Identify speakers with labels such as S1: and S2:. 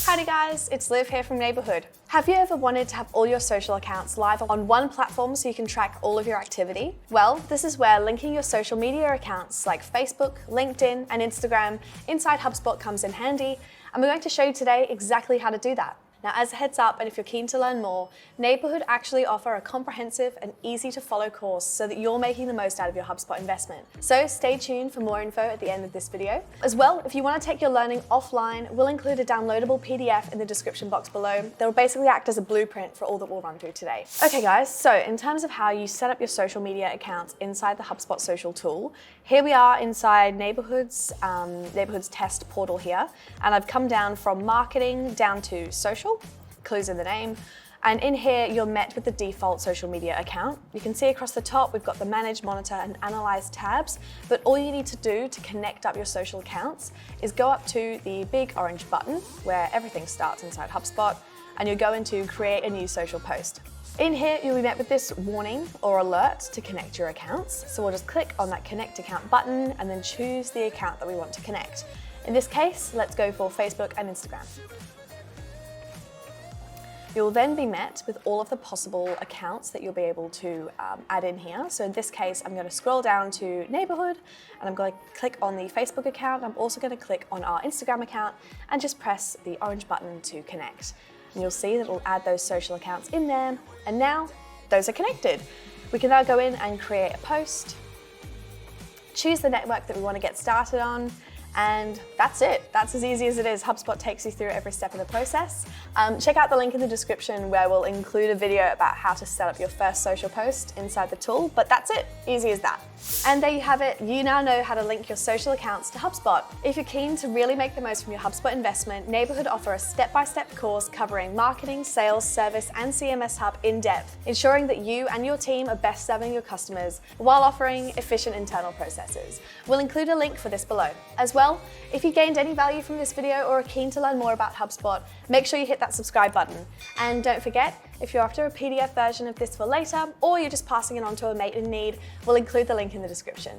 S1: Howdy guys, it's Liv here from Neighbourhood. Have you ever wanted to have all your social accounts live on one platform so you can track all of your activity? Well, this is where linking your social media accounts like Facebook, LinkedIn, and Instagram inside HubSpot comes in handy, and we're going to show you today exactly how to do that. Now, as a heads up, and if you're keen to learn more, Neighbourhood actually offer a comprehensive and easy to follow course so that you're making the most out of your HubSpot investment. So stay tuned for more info at the end of this video. As well, if you want to take your learning offline, we'll include a downloadable PDF in the description box below that will basically act as a blueprint for all that we'll run through today. Okay guys, so in terms of how you set up your social media accounts inside the HubSpot social tool, here we are inside Neighbourhood's test portal here, and I've come down from marketing down to social. Clues in the name. And in here, you're met with the default social media account. You can see across the top, we've got the Manage, Monitor, and Analyze tabs, but all you need to do to connect up your social accounts is go up to the big orange button where everything starts inside HubSpot, and you're going to create a new social post. In here, you'll be met with this warning or alert to connect your accounts. So we'll just click on that Connect Account button and then choose the account that we want to connect. In this case, let's go for Facebook and Instagram. You'll then be met with all of the possible accounts that you'll be able to add in here. So in this case, I'm going to scroll down to Neighbourhood and I'm going to click on the Facebook account. I'm also going to click on our Instagram account and just press the orange button to connect. And you'll see that it'll add those social accounts in there. And now those are connected. We can now go in and create a post, choose the network that we want to get started on, and that's it. That's as easy as it is. HubSpot takes you through every step of the process. Check out the link in the description where we'll include a video about how to set up your first social post inside the tool, but that's it, easy as that. And there you have it. You now know how to link your social accounts to HubSpot. If you're keen to really make the most from your HubSpot investment, Neighbourhood offer a step-by-step course covering marketing, sales, service, and CMS Hub in depth, ensuring that you and your team are best serving your customers while offering efficient internal processes. We'll include a link for this below. As well, if you gained any value from this video or are keen to learn more about HubSpot, make sure you hit that subscribe button. And don't forget, if you're after a PDF version of this for later, or you're just passing it on to a mate in need, we'll include the link in the description.